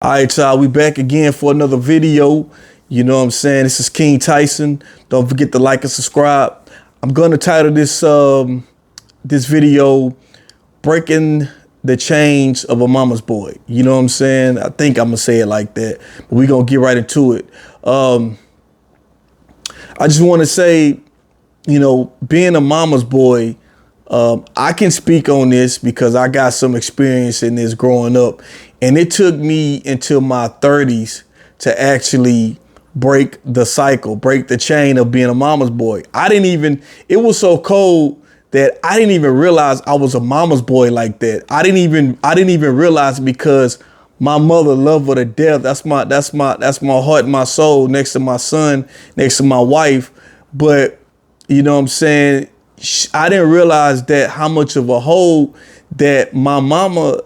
All right, y'all, we back again for another video. You know what I'm saying? This is King Tyson. Don't forget to like and subscribe. I'm gonna title this video Breaking the Chains of a Mama's Boy. You know what I'm saying? I think I'm gonna say it like that, but we're gonna get right into it. I just wanna say, being a mama's boy, I can speak on this because I got some experience in this growing up, and it took me until my 30s to actually break the cycle, break the chain of being a mama's boy. It was so cold that I didn't even realize I was a mama's boy like that. I didn't even realize it because my mother loved her to death. That's my heart and my soul next to my son, next to my wife. But you know what I'm saying? I didn't realize that how much of a hold that my mama,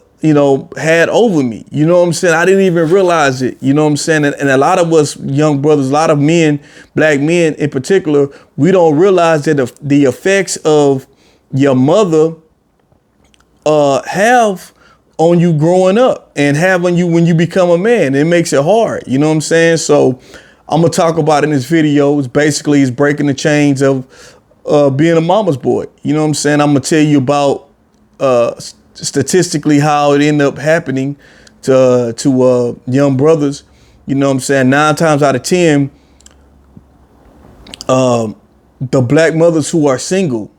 had over me. You know what I'm saying? I didn't even realize it. You know what I'm saying? And a lot of us young brothers, a lot of men, black men in particular, we don't realize that the effects of your mother have on you growing up and have on you when you become a man. It makes it hard. You know what I'm saying? So I'm going to talk about in this video. It's breaking the chains of being a mama's boy. You know what I'm saying? I'm going to tell you about statistically how it ended up happening to young brothers. You know what I'm saying? 9 times out of 10, the black mothers who are single,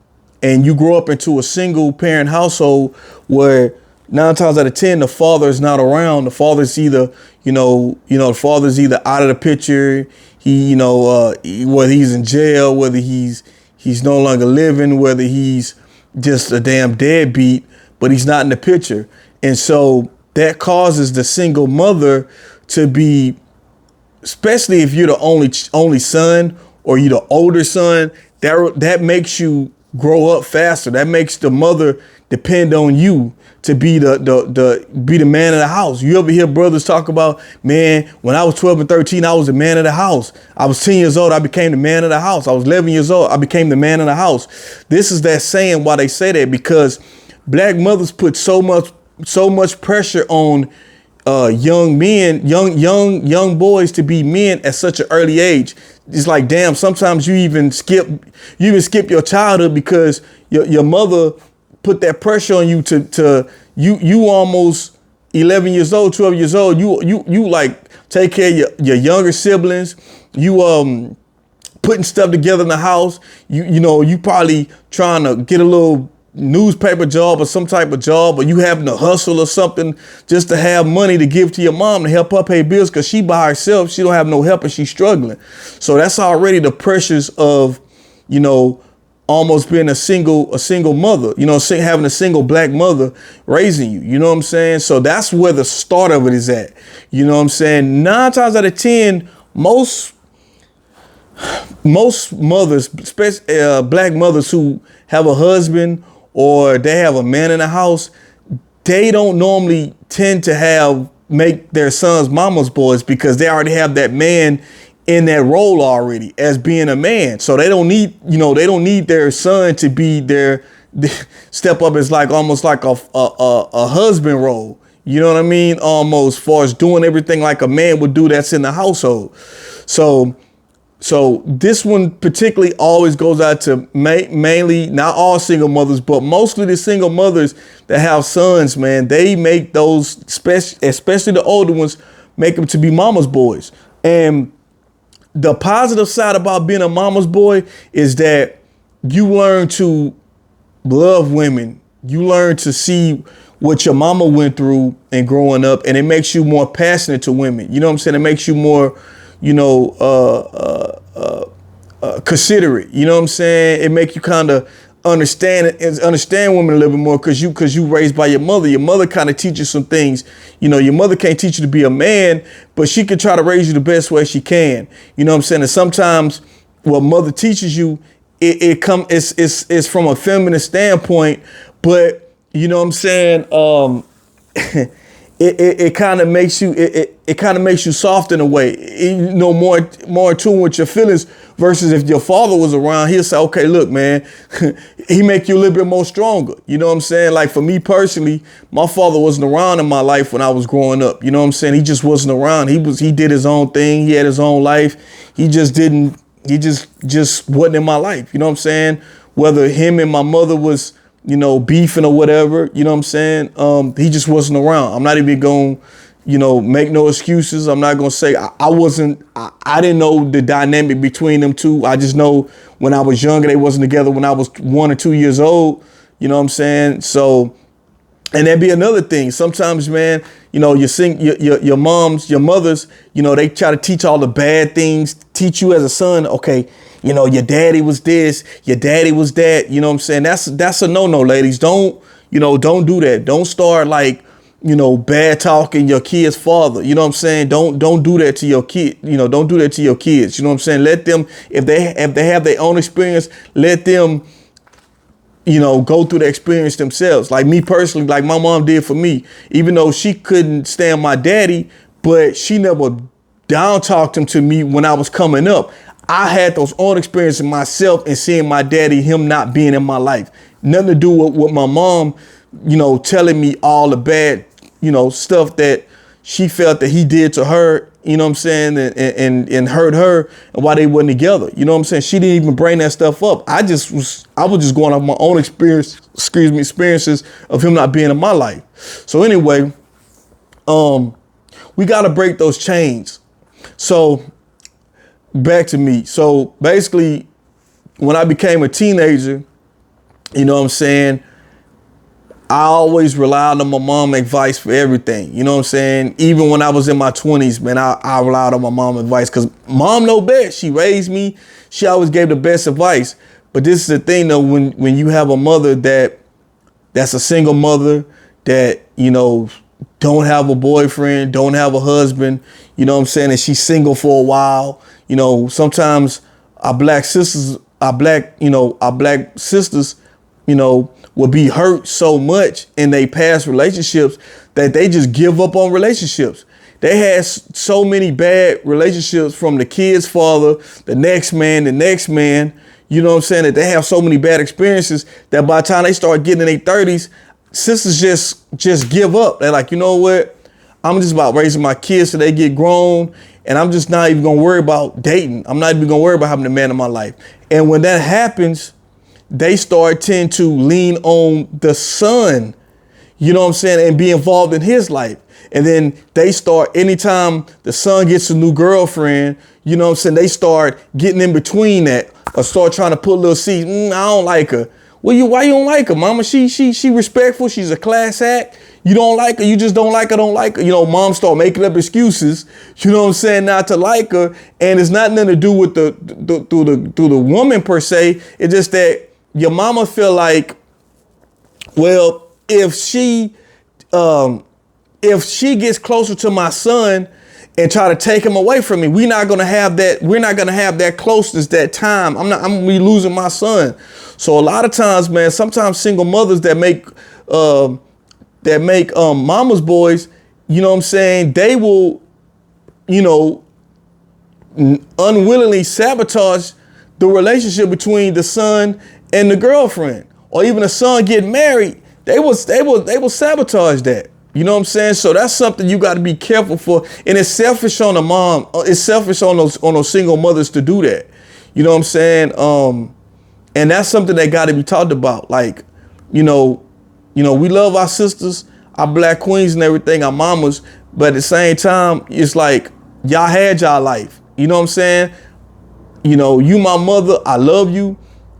and you grow up into a single parent household where 9 times out of 10, the father is not around. The father's either, the father's either out of the picture. Whether he's in jail, whether he's no longer living, whether he's just a damn deadbeat, but he's not in the picture. And so that causes the single mother to be, especially if you're the only son or you're the older son, that makes you grow up faster. That makes the mother depend on you to be the man of the house. You ever hear brothers talk about, man, when I was 12 and 13, I was the man of the house. I was 10 years old, I became the man of the house. I was 11 years old, I became the man of the house. This is that saying why they say that, because black mothers put so much pressure on young men, young boys to be men at such an early age. It's like, damn, sometimes you even skip your childhood because your mother put that pressure on you to you almost 11 years old, 12 years old. You like take care of your younger siblings. You putting stuff together in the house. You probably trying to get a little newspaper job or some type of job, or you having to hustle or something just to have money to give to your mom to help her pay bills, because she by herself, she don't have no help and she's struggling. So that's already the pressures of, almost being a single mother, having a single black mother raising you. You know what I'm saying? So that's where the start of it is at. You know what I'm saying? 9 times out of 10, most mothers, especially black mothers who have a husband or they have a man in the house, they don't normally tend to make their sons mama's boys because they already have that man in that role already as being a man. So they don't need their son to be their step up as almost like a husband role. You know what I mean? Almost far as doing everything like a man would do that's in the household. So this one particularly always goes out to mainly, not all single mothers, but mostly the single mothers that have sons, man. They make those, especially the older ones, make them to be mama's boys. And the positive side about being a mama's boy is that you learn to love women. You learn to see what your mama went through and growing up, and it makes you more passionate to women. You know what I'm saying? It makes you more, considerate. You know what I'm saying? It makes you kind of understand women a little bit more because you raised by your mother. Your mother kind of teaches some things. Your mother can't teach you to be a man, but she can try to raise you the best way she can. You know what I'm saying? And sometimes what mother teaches you, it's from a feminine standpoint, but you know what I'm saying? it kind of makes you it kind of makes you soft in a way, more in tune with your feelings, versus if your father was around, he'll say, okay, look, man, he make you a little bit more stronger. You know what I'm saying? Like for me personally, my father wasn't around in my life when I was growing up. You know what I'm saying? He just wasn't around. He did his own thing. He had his own life. He just wasn't in my life. You know what I'm saying? Whether him and my mother was, beefing or whatever, you know what I'm saying? He just wasn't around. I'm not even going to, make no excuses. I'm not going to say I didn't know the dynamic between them two. I just know when I was younger, they wasn't together when I was 1 or 2 years old. You know what I'm saying? So, and that'd be another thing. Sometimes, man, your moms, your mothers, they try to teach all the bad things, teach you as a son. Okay, your daddy was this, your daddy was that. You know what I'm saying? That's a no-no, ladies. Don't do that. Don't start bad talking your kid's father. You know what I'm saying? Don't do that to your kid. Don't do that to your kids. You know what I'm saying? Let them, if they have their own experience, let them go through the experience themselves. Like me personally, like my mom did for me, even though she couldn't stand my daddy, but she never down talked him to me when I was coming up. I had those own experiences myself and seeing my daddy, him not being in my life. Nothing to do with my mom, telling me all the bad, stuff that she felt that he did to her, you know what I'm saying, and hurt her, and why they wasn't together. You know what I'm saying? She didn't even bring that stuff up. I was just going off my own experiences of him not being in my life. So anyway, we got to break those chains. So back to me. So basically, when I became a teenager, you know what I'm saying, I always relied on my mom's advice for everything. You know what I'm saying? Even when I was in my 20s, man, I relied on my mom's advice because mom know best. She raised me. She always gave the best advice. But this is the thing, though, when you have a mother that's a single mother that, don't have a boyfriend, don't have a husband, you know what I'm saying, and she's single for a while. Sometimes our black sisters, will be hurt so much in their past relationships that they just give up on relationships. They had so many bad relationships from the kid's father, the next man, you know what I'm saying, that they have so many bad experiences that by the time they start getting in their 30s, sisters just give up. They're like, you know what? I'm just about raising my kids so they get grown, and I'm just not even going to worry about dating. I'm not even going to worry about having a man in my life. And when that happens, they tend to lean on the son, you know what I'm saying, and be involved in his life. And then they start, anytime the son gets a new girlfriend, you know what I'm saying, they start getting in between that or start trying to put little seeds. I don't like her. Well, why you don't like her, mama? She respectful. She's a class act. You don't like her. You just don't like her. Mom start making up excuses, you know what I'm saying, not to like her. And it's not nothing to do with the woman per se. It's just that your mama feel like, well, if she gets closer to my son and try to take him away from me, we're not gonna have that closeness, that time. I'm gonna be losing my son. So a lot of times, man, sometimes single mothers that make mama's boys, you know what I'm saying, they will, unwillingly sabotage the relationship between the son and the girlfriend, or even the son getting married. They will sabotage that. You know what I'm saying? So that's something you got to be careful for. And it's selfish on the mom. It's selfish on those single mothers to do that. You know what I'm saying? And that's something that got to be talked about. Like, we love our sisters, our black queens and everything, our mamas. But at the same time, it's like y'all had y'all life. You know what I'm saying? You my mother. I love you.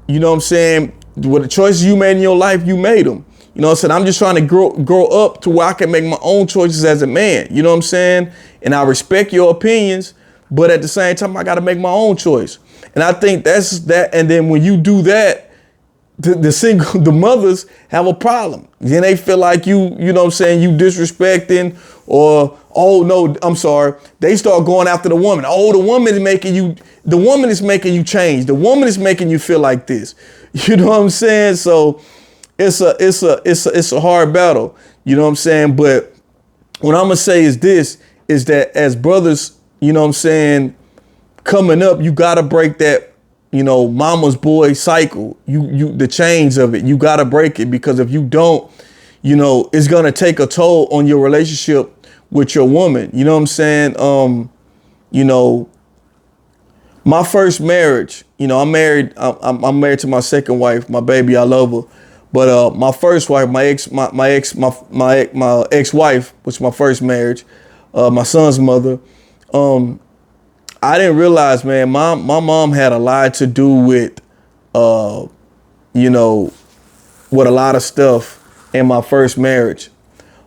You know what I'm saying? With the choices you made in your life, you made them. You know what I'm saying? I'm just trying to grow up to where I can make my own choices as a man. You know what I'm saying? And I respect your opinions, but at the same time, I got to make my own choice. And I think that's that. And then when you do that, the mothers have a problem. Then they feel like you know what I'm saying, you disrespecting, or, oh no, I'm sorry. They start going after the woman. Oh, the woman is making you change. The woman is making you feel like this. You know what I'm saying? So it's a hard battle. You know what I'm saying? But what I'm gonna say is this, is that as brothers, you know what I'm saying, coming up, you gotta break that, you know, mama's boy cycle. You the chains of it. You gotta break it, because if you don't, you know, it's gonna take a toll on your relationship with your woman. You know what I'm saying? You know, my first marriage, you know, I'm married to my second wife, my baby, I love her. But my first wife, my ex-wife, which was my first marriage, my son's mother, I didn't realize, man, my mom had a lot to do with, you know, with a lot of stuff in my first marriage.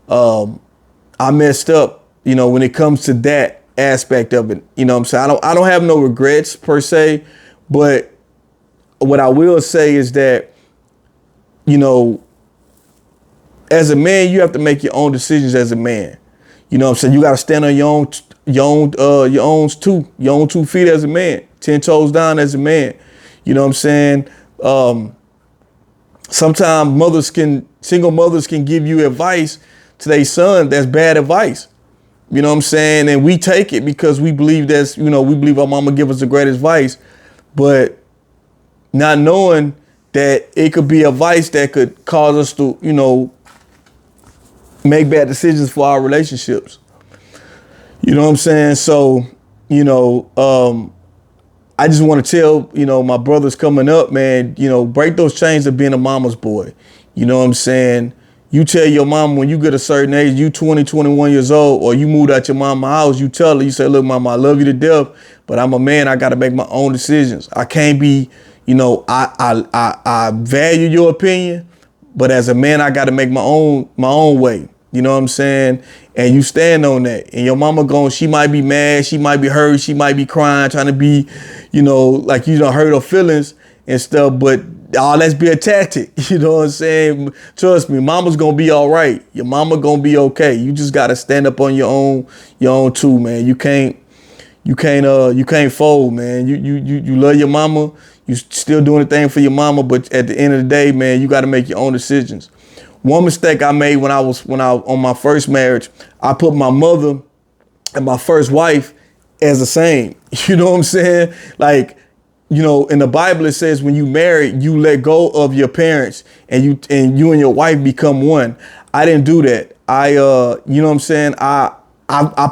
I messed up, you know, when it comes to that aspect of it. You know what I'm saying? I don't have no regrets per se, but what I will say is that, you know, as a man, you have to make your own decisions as a man. You know what I'm saying? You got to stand on your own 2 feet as a man, 10 toes down as a man. You know what I'm saying? Sometimes single mothers can give you advice to their son that's bad advice. You know what I'm saying? And we take it because we believe we believe our mama give us the great advice, but not knowing that it could be advice that could cause us to, you know, make bad decisions for our relationships. You know what I'm saying? So, you know, I just want to tell, you know, my brothers coming up, man, you know, break those chains of being a mama's boy. You know what I'm saying? You tell your mama when you get a certain age, you 20, 21 years old, or you moved out your mama's house, you tell her, you say, look, mama, I love you to death, but I'm a man. I got to make my own decisions. I can't be, you know, I value your opinion, but as a man, I got to make my own way. You know what I'm saying? And you stand on that. And your mama she might be mad, she might be hurt, she might be crying, trying to be, you know, like you don't hurt her feelings and stuff, but let's be a tactic. You know what I'm saying? Trust me, mama's gonna be all right. Your mama gonna be okay. You just gotta stand up on your own too, man. You can't fold, man. You love your mama, you still doing the thing for your mama, but at the end of the day, man, you gotta make your own decisions. One mistake I made when I on my first marriage, I put my mother and my first wife as the same. You know what I'm saying? Like, you know, in the Bible, it says when you marry, you let go of your parents and you and your wife become one. I didn't do that. You know what I'm saying? I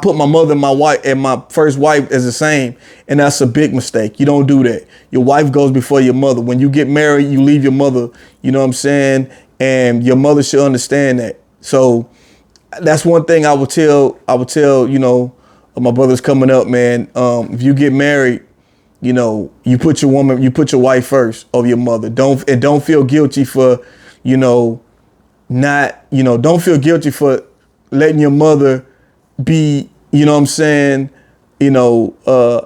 put my mother and my wife and my first wife as the same. And that's a big mistake. You don't do that. Your wife goes before your mother. When you get married, you leave your mother, you know what I'm saying? And your mother should understand that. So that's one thing I would tell, you know, my brothers coming up, man. If you get married, you know, you put your wife first over your mother. Don't feel guilty for, you know, don't feel guilty for letting your mother be, you know what I'm saying, you know,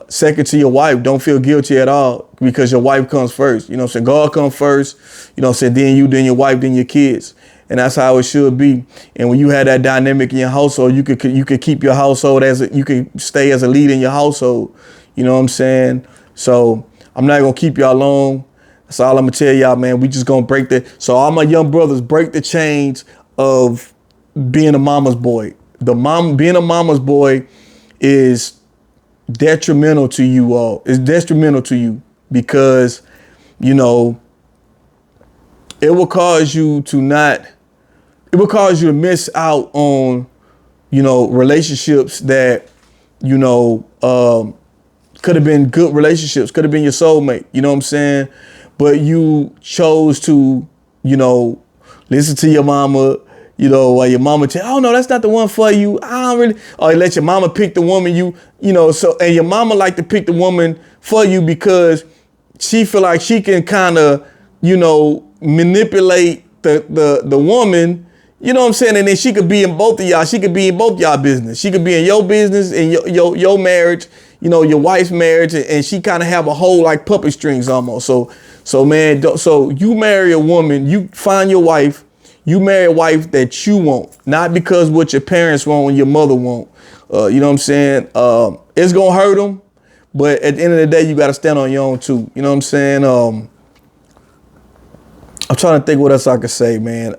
second to your wife. Don't feel guilty at all because your wife comes first. You know what I'm saying? God comes first, you know what I'm saying, then you, then your wife, then your kids. And that's how it should be. And when you have that dynamic in your household, you could keep your household you could stay as a lead in your household. You know what I'm saying? So I'm not gonna keep y'all long. That's all I'm gonna tell y'all, man. We just gonna so all my young brothers, break the chains of being a mama's boy. Being a mama's boy is detrimental to you all. It's detrimental to you because, you know, it will cause you to miss out on, you know, relationships that, you know, could have been good relationships, could have been your soulmate, you know what I'm saying? But you chose to, you know, listen to your mama, you know, while your mama tell, oh no, that's not the one for you. I don't really, or let your mama pick the woman you know, so, and your mama like to pick the woman for you because she feel like she can kind of, you know, manipulate the woman, you know what I'm saying? And then she could be in both of y'all. She could be in both y'all business. She could be in your business and your marriage, you know, your wife's marriage, and she kind of have a whole like puppet strings almost. So man, so you marry a woman, you find your wife, you marry a wife that you want, not because what your parents want and your mother want. You know what I'm saying? It's gonna hurt them, but at the end of the day, you got to stand on your own too. You know what I'm saying? I'm trying to think what else I could say, man.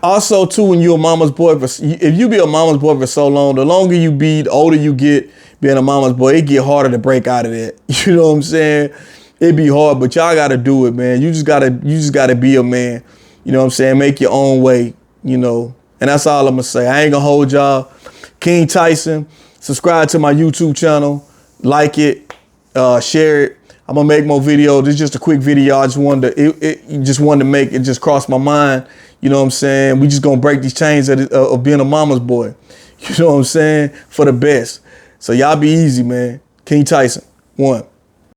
Also, too, when you're a mama's boy, if you be a mama's boy for so long, the longer you be, the older you get being a mama's boy, it get harder to break out of that. You know what I'm saying? It be hard, but y'all gotta do it, man. You just gotta be a man. You know what I'm saying? Make your own way, you know. And that's all I'm gonna say. I ain't gonna hold y'all. King Tyson, subscribe to my YouTube channel, like it, share it. I'm gonna make more videos. This is just a quick video. I just wanted to make it just cross my mind. You know what I'm saying? We just gonna break these chains of being a mama's boy. You know what I'm saying? For the best. So y'all be easy, man. King Tyson, 1.